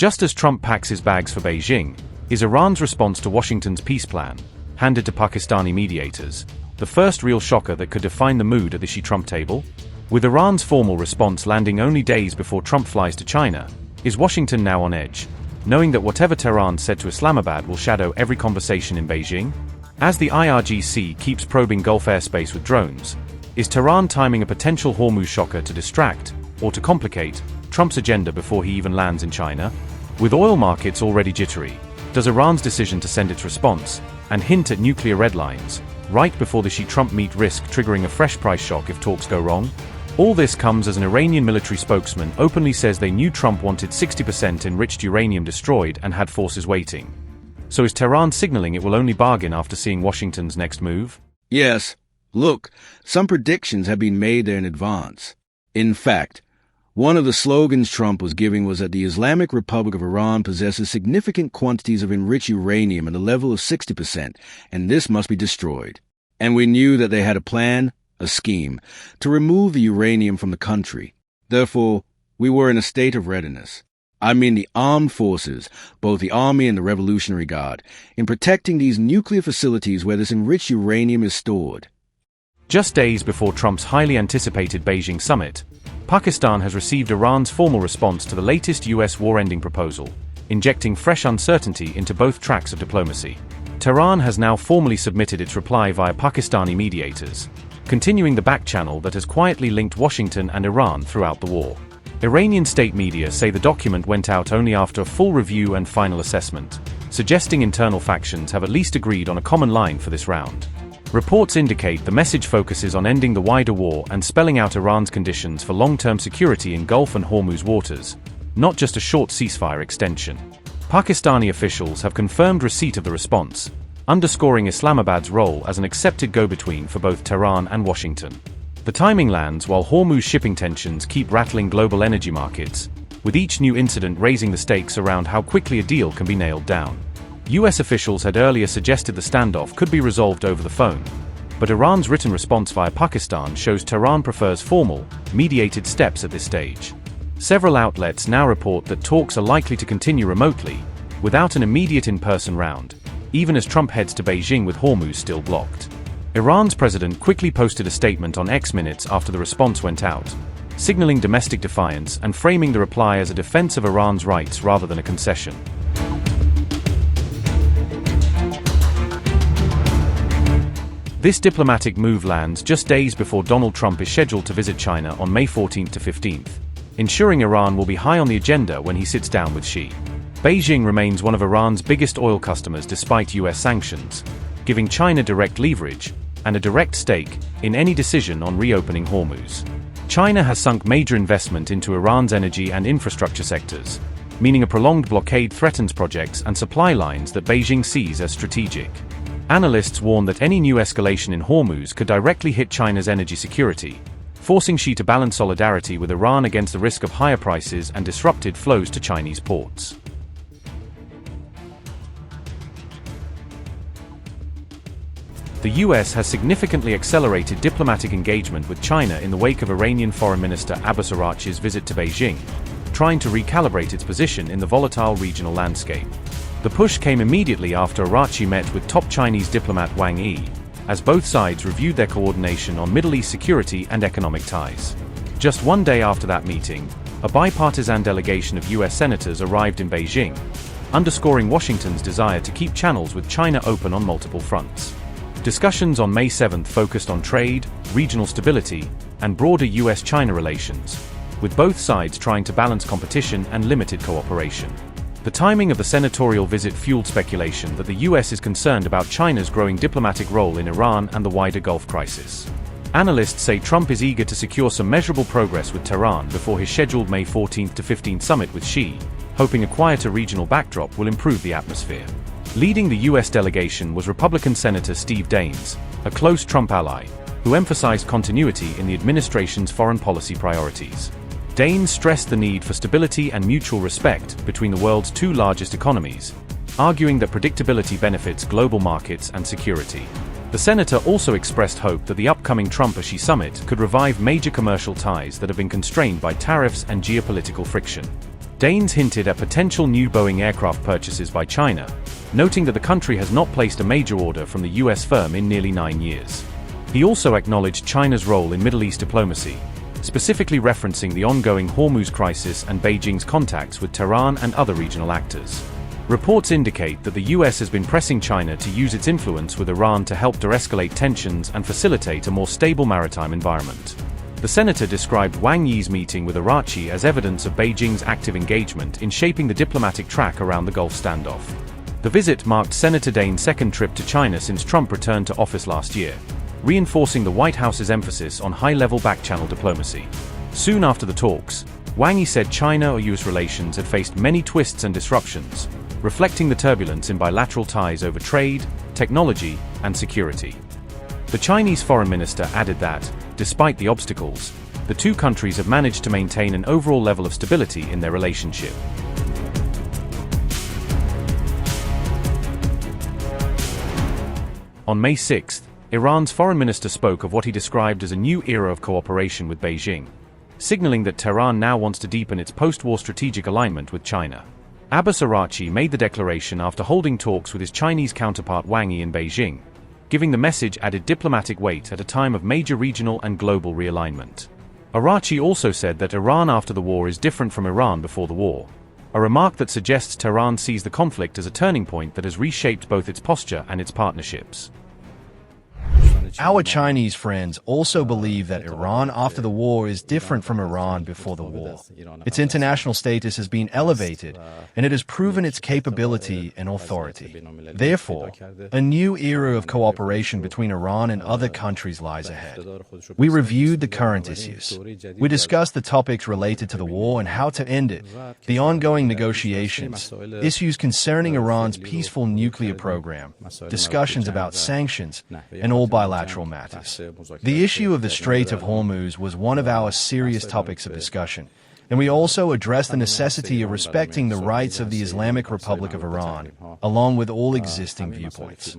Just as Trump packs his bags for Beijing, is Iran's response to Washington's peace plan, handed to Pakistani mediators, the first real shocker that could define the mood at the Xi-Trump table? With Iran's formal response landing only days before Trump flies to China, is Washington now on edge, knowing that whatever Tehran said to Islamabad will shadow every conversation in Beijing? As the IRGC keeps probing Gulf airspace with drones, is Tehran timing a potential Hormuz shocker to distract, or to complicate, Trump's agenda before he even lands in China? With oil markets already jittery, does Iran's decision to send its response, and hint at nuclear red lines, right before the Xi-Trump meet risk triggering a fresh price shock if talks go wrong? All this comes as an Iranian military spokesman openly says they knew Trump wanted 60% enriched uranium destroyed and had forces waiting. So is Tehran signaling it will only bargain after seeing Washington's next move? Yes. Look, some predictions have been made there in advance. In fact, one of the slogans Trump was giving was that the Islamic Republic of Iran possesses significant quantities of enriched uranium at a level of 60%, and this must be destroyed. And we knew that they had a plan, a scheme, to remove the uranium from the country. Therefore, we were in a state of readiness. I mean the armed forces, both the Army and the Revolutionary Guard, in protecting these nuclear facilities where this enriched uranium is stored. Just days before Trump's highly anticipated Beijing summit, Pakistan has received Iran's formal response to the latest US war-ending proposal, injecting fresh uncertainty into both tracks of diplomacy. Tehran has now formally submitted its reply via Pakistani mediators, continuing the back channel that has quietly linked Washington and Iran throughout the war. Iranian state media say the document went out only after a full review and final assessment, suggesting internal factions have at least agreed on a common line for this round. Reports indicate the message focuses on ending the wider war and spelling out Iran's conditions for long-term security in Gulf and Hormuz waters, not just a short ceasefire extension. Pakistani officials have confirmed receipt of the response, underscoring Islamabad's role as an accepted go-between for both Tehran and Washington. The timing lands while Hormuz shipping tensions keep rattling global energy markets, with each new incident raising the stakes around how quickly a deal can be nailed down. US officials had earlier suggested the standoff could be resolved over the phone, but Iran's written response via Pakistan shows Tehran prefers formal, mediated steps at this stage. Several outlets now report that talks are likely to continue remotely, without an immediate in-person round, even as Trump heads to Beijing with Hormuz still blocked. Iran's president quickly posted a statement on X minutes after the response went out, signaling domestic defiance and framing the reply as a defense of Iran's rights rather than a concession. This diplomatic move lands just days before Donald Trump is scheduled to visit China on May 14th to 15th, ensuring Iran will be high on the agenda when he sits down with Xi. Beijing remains one of Iran's biggest oil customers despite US sanctions, giving China direct leverage and a direct stake in any decision on reopening Hormuz. China has sunk major investment into Iran's energy and infrastructure sectors, meaning a prolonged blockade threatens projects and supply lines that Beijing sees as strategic. Analysts warn that any new escalation in Hormuz could directly hit China's energy security, forcing Xi to balance solidarity with Iran against the risk of higher prices and disrupted flows to Chinese ports. The US has significantly accelerated diplomatic engagement with China in the wake of Iranian Foreign Minister Abbas Araghchi's visit to Beijing, trying to recalibrate its position in the volatile regional landscape. The push came immediately after Araghchi met with top Chinese diplomat Wang Yi, as both sides reviewed their coordination on Middle East security and economic ties. Just one day after that meeting, a bipartisan delegation of US senators arrived in Beijing, underscoring Washington's desire to keep channels with China open on multiple fronts. Discussions on May 7th focused on trade, regional stability, and broader US-China relations, with both sides trying to balance competition and limited cooperation. The timing of the senatorial visit fueled speculation that the US is concerned about China's growing diplomatic role in Iran and the wider Gulf crisis. Analysts say Trump is eager to secure some measurable progress with Tehran before his scheduled May 14th to 15th summit with Xi, hoping a quieter regional backdrop will improve the atmosphere. Leading the US delegation was Republican Senator Steve Daines, a close Trump ally, who emphasized continuity in the administration's foreign policy priorities. Daines stressed the need for stability and mutual respect between the world's two largest economies, arguing that predictability benefits global markets and security. The senator also expressed hope that the upcoming Trump-Xi summit could revive major commercial ties that have been constrained by tariffs and geopolitical friction. Daines hinted at potential new Boeing aircraft purchases by China, noting that the country has not placed a major order from the US firm in nearly 9 years. He also acknowledged China's role in Middle East diplomacy, specifically referencing the ongoing Hormuz crisis and Beijing's contacts with Tehran and other regional actors. Reports indicate that the US has been pressing China to use its influence with Iran to help de-escalate tensions and facilitate a more stable maritime environment. The senator described Wang Yi's meeting with Iraqi as evidence of Beijing's active engagement in shaping the diplomatic track around the Gulf standoff. The visit marked Senator Daines' second trip to China since Trump returned to office last year, reinforcing the White House's emphasis on high-level back-channel diplomacy. Soon after the talks, Wang Yi said China or US relations had faced many twists and disruptions, reflecting the turbulence in bilateral ties over trade, technology, and security. The Chinese foreign minister added that, despite the obstacles, the two countries have managed to maintain an overall level of stability in their relationship. On May 6, Iran's foreign minister spoke of what he described as a new era of cooperation with Beijing, signaling that Tehran now wants to deepen its post-war strategic alignment with China. Abbas Araghchi made the declaration after holding talks with his Chinese counterpart Wang Yi in Beijing, giving the message added diplomatic weight at a time of major regional and global realignment. Araghchi also said that Iran after the war is different from Iran before the war, a remark that suggests Tehran sees the conflict as a turning point that has reshaped both its posture and its partnerships. Our Chinese friends also believe that Iran after the war is different from Iran before the war. Its international status has been elevated, and it has proven its capability and authority. Therefore, a new era of cooperation between Iran and other countries lies ahead. We reviewed the current issues. We discussed the topics related to the war and how to end it, the ongoing negotiations, issues concerning Iran's peaceful nuclear program, discussions about sanctions, and all bilateral matters. The issue of the Strait of Hormuz was one of our serious topics of discussion, and we also addressed the necessity of respecting the rights of the Islamic Republic of Iran, along with all existing viewpoints.